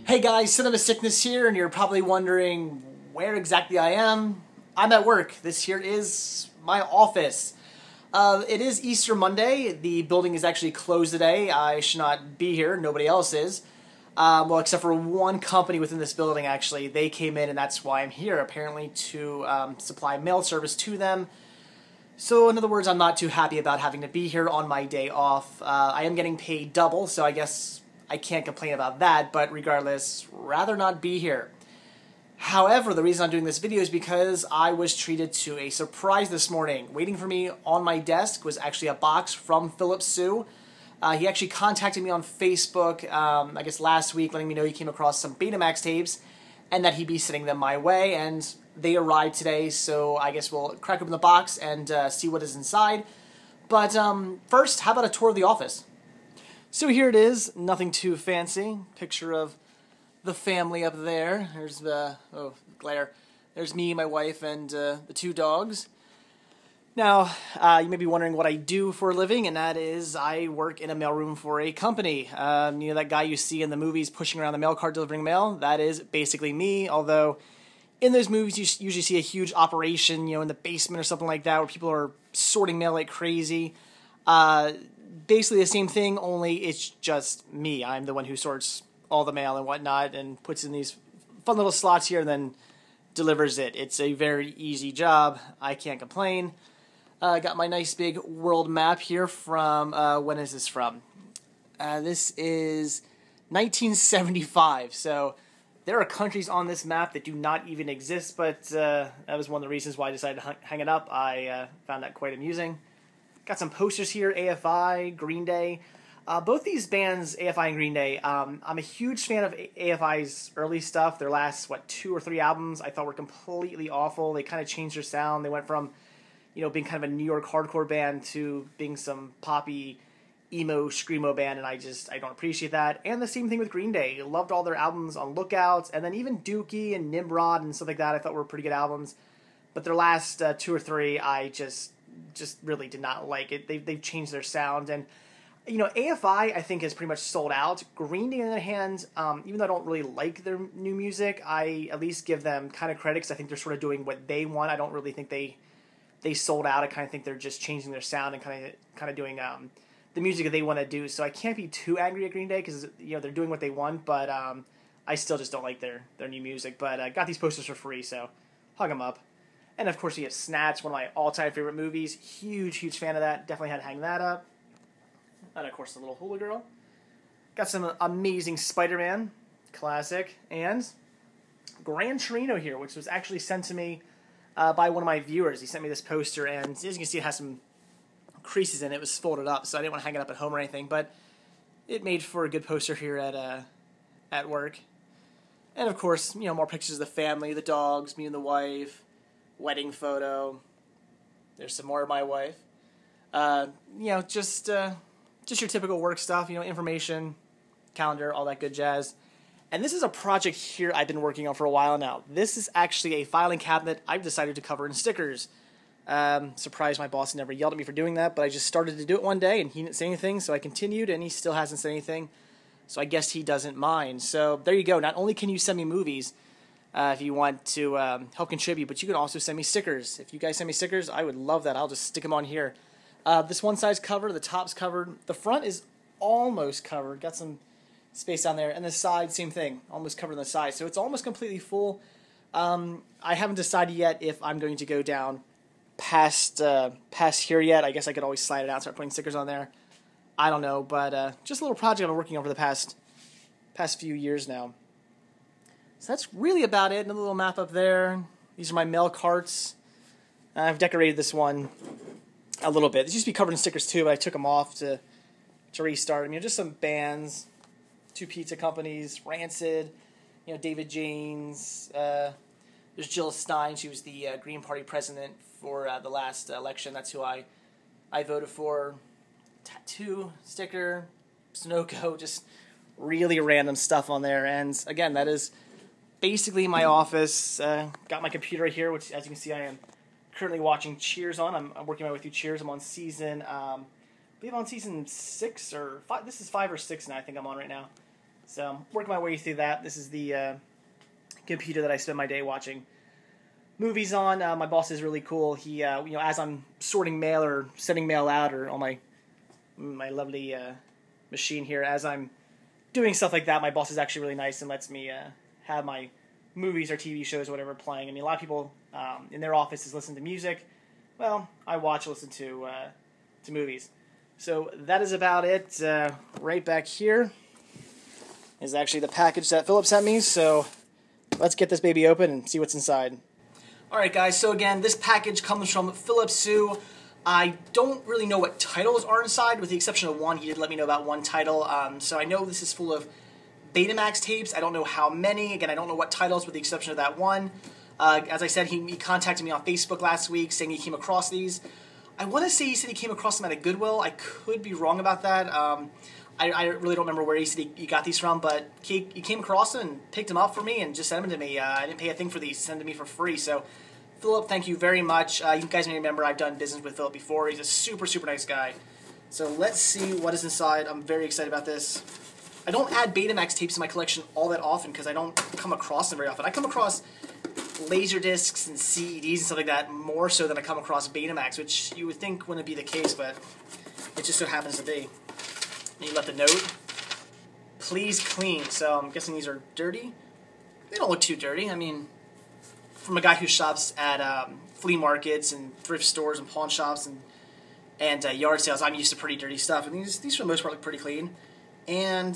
Hey guys, Cinema Sickness here, and you're probably wondering where exactly I am. I'm at work. This here is my office. It is Easter Monday. The building is actually closed today. I should not be here. Nobody else is. Well, except for one company within this building, actually. They came in, and that's why I'm here, apparently to supply mail service to them. So, in other words, I'm not too happy about having to be here on my day off. I am getting paid double, so I guess I can't complain about that, but regardless, rather not be here. However, the reason I'm doing this video is because I was treated to a surprise this morning. Waiting for me on my desk was actually a box from Philip Sue. He actually contacted me on Facebook, I guess last week, letting me know he came across some Betamax tapes and that he'd be sending them my way, and they arrived today, so I guess we'll crack open the box and see what is inside. But first, how about a tour of the office? So here it is, nothing too fancy. Picture of the family up there. There's the, oh, glare. There's me, my wife, and the two dogs. Now, you may be wondering what I do for a living, and that is I work in a mailroom for a company. You know, that guy you see in the movies pushing around the mail cart delivering mail? That is basically me, although in those movies you usually see a huge operation, you know, in the basement or something like that, where people are sorting mail like crazy. Basically the same thing, only it's just me. I'm the one who sorts all the mail and whatnot and puts in these fun little slots here and then delivers it. It's a very easy job. I can't complain. I got my nice big world map here from, when is this from? This is 1975, so there are countries on this map that do not even exist, but that was one of the reasons why I decided to hang it up. I found that quite amusing. Got some posters here, AFI, Green Day. Both these bands, AFI and Green Day, I'm a huge fan of AFI's early stuff. Their last, 2 or 3 albums I thought were completely awful. They kind of changed their sound. They went from, you know, being kind of a New York hardcore band to being some poppy, emo, screamo band, and I don't appreciate that. And the same thing with Green Day. Loved all their albums on Lookouts, and then even Dookie and Nimrod and stuff like that I thought were pretty good albums. But their last 2 or 3, I just really did not like it. They've changed their sound, and you know, AFI I think has pretty much sold out. Green Day on the other hand, even though I don't really like their new music, I at least give them kind of credit because I think they're sort of doing what they want. I don't really think they sold out. I kind of think they're just changing their sound and kind of doing the music that they want to do. So I can't be too angry at Green Day because, you know, they're doing what they want, but I still just don't like their new music. But I got these posters for free, so hug them up. And, of course, you get Snatch, one of my all-time favorite movies. Huge, huge fan of that. Definitely had to hang that up. And, of course, the little hula girl. Got some amazing Spider-Man, classic. And Gran Torino here, which was actually sent to me by one of my viewers. He sent me this poster, and as you can see, it has some creases in it. It was folded up, so I didn't want to hang it up at home or anything. But it made for a good poster here at work. And, of course, you know, more pictures of the family, the dogs, me and the wife. Wedding photo. There's some more of my wife. You know, just your typical work stuff. You know, information, calendar, all that good jazz. And this is a project here I've been working on for a while now. This is actually a filing cabinet I've decided to cover in stickers. Surprised my boss never yelled at me for doing that, but I just started to do it one day and he didn't say anything, so I continued, and he still hasn't said anything. So I guess he doesn't mind. So there you go. Not only can you send me movies, if you want to help contribute, but you can also send me stickers. If you guys send me stickers, I would love that. I'll just stick them on here. This one side's covered, the top's covered, the front is almost covered, got some space down there, and the side, same thing, almost covered on the side, so it's almost completely full. I haven't decided yet if I'm going to go down past here yet. I guess I could always slide it out and start putting stickers on there. I don't know, but just a little project I've been working on for the past few years now. So that's really about it. Another little map up there. These are my mail carts. I've decorated this one a little bit. These used to be covered in stickers too, but I took them off to restart them. You know, just some bands, 2 pizza companies, Rancid, you know, David James. There's Jill Stein. She was the Green Party president for the last election. That's who I voted for. Tattoo, sticker, Sunoco, just really random stuff on there. And again, that is basically my office. Got my computer here, which, as you can see, I am currently watching Cheers on. I'm working my way through Cheers. I'm on season, I believe on season 6 or 5. This is 5 or 6 now, I think I'm on right now. So I'm working my way through that. This is the computer that I spend my day watching movies on. My boss is really cool. He, as I'm sorting mail or sending mail out, or on my lovely machine here, as I'm doing stuff like that, my boss is actually really nice and lets me have my movies or TV shows or whatever playing. I mean, a lot of people in their offices listen to music. Well, I watch, listen to movies. So that is about it. Right back here is actually the package that Philip sent me. So let's get this baby open and see what's inside. Alright guys, so again, this package comes from Philip Sue. I don't really know what titles are inside, with the exception of one. He did let me know about one title. So I know this is full of Betamax tapes. I don't know how many. Again, I don't know what titles, with the exception of that one. As I said, he contacted me on Facebook last week saying he came across these. I want to say he said he came across them at a Goodwill. I could be wrong about that. I really don't remember where he said he got these from, but he came across them and picked them up for me and just sent them to me. I didn't pay a thing for these. He sent them to me for free. So, Philip, thank you very much. You guys may remember I've done business with Philip before. He's a super, super nice guy. So let's see what is inside. I'm very excited about this. I don't add Betamax tapes in my collection all that often because I don't come across them very often. I come across laser discs and CDs and stuff like that more so than I come across Betamax, which you would think wouldn't be the case, but it just so happens to be. And you let the note, please clean. So I'm guessing these are dirty. They don't look too dirty. I mean, from a guy who shops at flea markets and thrift stores and pawn shops and yard sales, I'm used to pretty dirty stuff. And these for the most part look pretty clean. And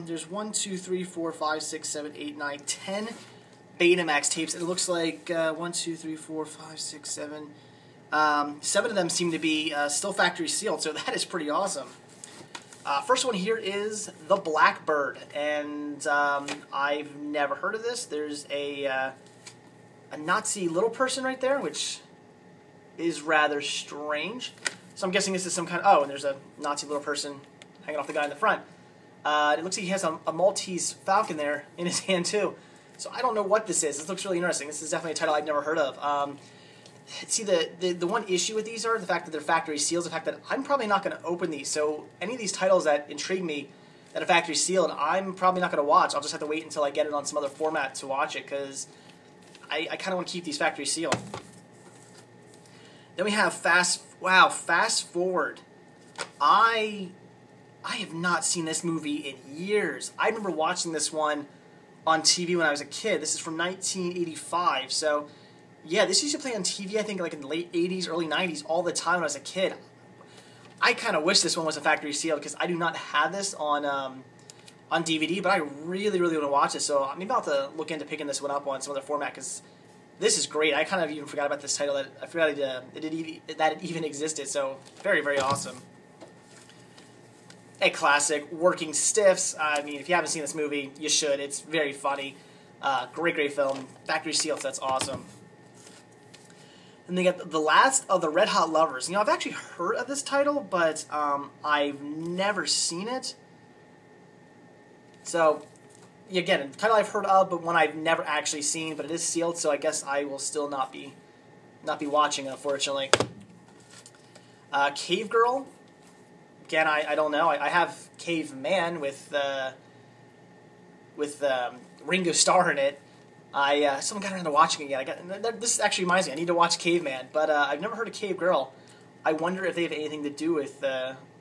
there's 1, 2, 3, 4, 5, 6, 7, 8, 9, 10 Betamax tapes. And it looks like 1, 2, 3, 4, 5, 6, 7. 7 of them seem to be still factory sealed, so that is pretty awesome. First one here is The Blackbird, and I've never heard of this. There's a Nazi little person right there, which is rather strange. So I'm guessing this is some kind of... Oh, and there's a Nazi little person hanging off the guy in the front. It looks like he has a Maltese falcon there in his hand, too. So I don't know what this is. This looks really interesting. This is definitely a title I've never heard of. See, the one issue with these are the fact that they're factory sealed, the fact that I'm probably not going to open these. So any of these titles that intrigue me that are factory sealed, I'm probably not going to watch. I'll just have to wait until I get it on some other format to watch it, because I kind of want to keep these factory sealed. Then we have Fast Forward. I have not seen this movie in years. I remember watching this one on TV when I was a kid. This is from 1985, so... Yeah, this used to play on TV, I think, like in the late 80s, early 90s, all the time when I was a kid. I kind of wish this one was a factory sealed, because I do not have this on DVD, but I really, really want to watch it. So maybe I'll have to look into picking this one up on some other format, because this is great. I kind of even forgot about this title. I forgot that it even existed, so very, very awesome. A classic, Working Stiffs. I mean, if you haven't seen this movie, you should. It's very funny. Great, great film. Factory sealed, so that's awesome. And they got The Last of the Red Hot Lovers. You know, I've actually heard of this title, but I've never seen it. So, again, a title I've heard of, but one I've never actually seen. But it is sealed, so I guess I will still not be watching it, unfortunately. Cave Girl. Again, I don't know. I have Caveman with Ringo Starr in it. I still haven't gotten around to watching it yet. This actually reminds me, I need to watch Caveman, but I've never heard of Cave Girl. I wonder if they have anything to do with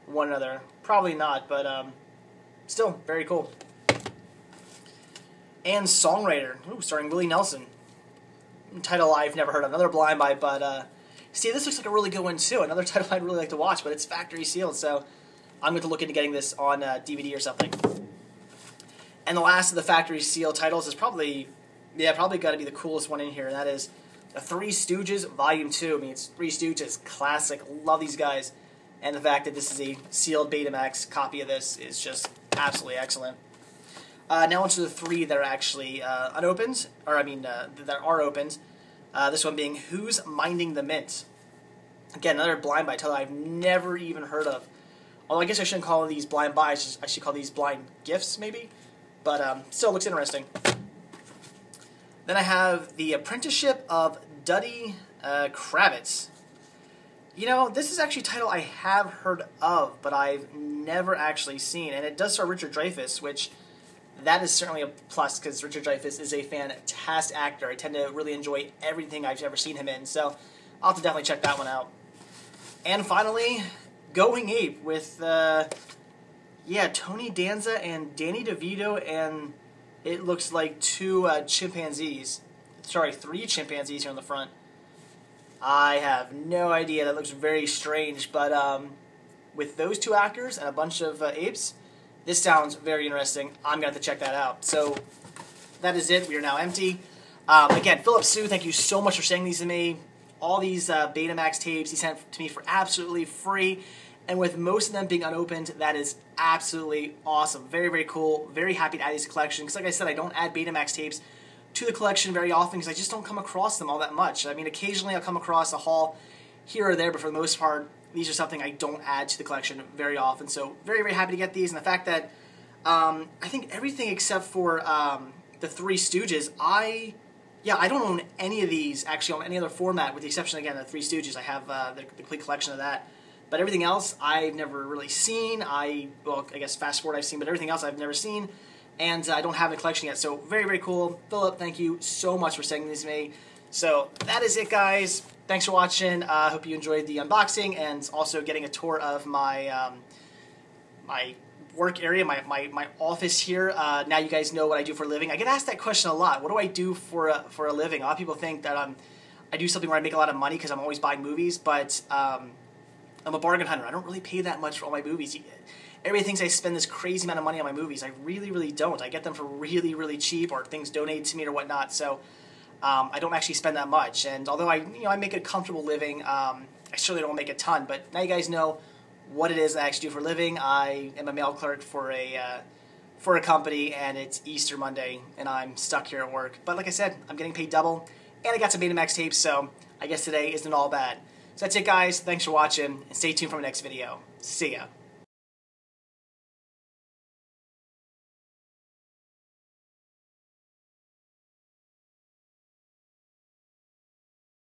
one another. Probably not, but still, very cool. And Songwriter, starring Willie Nelson. Title I've never heard of, another blind buy, but see, this looks like a really good one too. Another title I'd really like to watch, but it's factory sealed, so I'm going to look into getting this on DVD or something. And the last of the factory sealed titles is probably got to be the coolest one in here, and that is The Three Stooges Volume 2. I mean, it's Three Stooges, classic, love these guys. And the fact that this is a sealed Betamax copy of this is just absolutely excellent. Now onto the three that are actually unopened, or I mean, that are opened. This one being Who's Minding the Mint? Again, another blind buy title I've never even heard of. Although I guess I shouldn't call these blind buys, I should call these blind gifts, maybe. But still looks interesting. Then I have The Apprenticeship of Duddy Kravitz. You know, this is actually a title I have heard of, but I've never actually seen. And it does star Richard Dreyfuss, which that is certainly a plus because Richard Dreyfuss is a fantastic actor. I tend to really enjoy everything I've ever seen him in, so I'll have to definitely check that one out. And finally, Going Ape with, Tony Danza and Danny DeVito, and it looks like three chimpanzees here on the front. I have no idea. That looks very strange, but with those two actors and a bunch of apes, this sounds very interesting. I'm going to have to check that out. So that is it. We are now empty. Again, Philip Sue, thank you so much for sending these to me. All these Betamax tapes he sent to me for absolutely free. And with most of them being unopened, that is absolutely awesome. Very, very cool. Very happy to add these to the collection. Because like I said, I don't add Betamax tapes to the collection very often because I just don't come across them all that much. I mean, occasionally I'll come across a haul here or there, but for the most part, these are something I don't add to the collection very often. So very, very happy to get these. And the fact that I think everything except for the Three Stooges, I don't own any of these actually on any other format with the exception, again, of the Three Stooges. I have the complete collection of that. But everything else I've never really seen. I guess Fast Forward I've seen, but everything else I've never seen. And I don't have the collection yet. So very, very cool. Philip, thank you so much for sending these to me. So that is it, guys. Thanks for watching. I hope you enjoyed the unboxing and also getting a tour of my my work area, my office here. Now you guys know what I do for a living. I get asked that question a lot. What do I do for a living? A lot of people think that I do something where I make a lot of money because I'm always buying movies, but I'm a bargain hunter. I don't really pay that much for all my movies. Everybody thinks I spend this crazy amount of money on my movies. I really, really don't. I get them for really, really cheap or things donated to me or whatnot. So I don't actually spend that much. And although I make a comfortable living, I certainly don't make a ton. But now you guys know what it is I actually do for a living. I am a mail clerk for a company, and it's Easter Monday, and I'm stuck here at work. But like I said, I'm getting paid double, and I got some Betamax tapes, so I guess today isn't all bad. So that's it, guys. Thanks for watching, and stay tuned for my next video. See ya.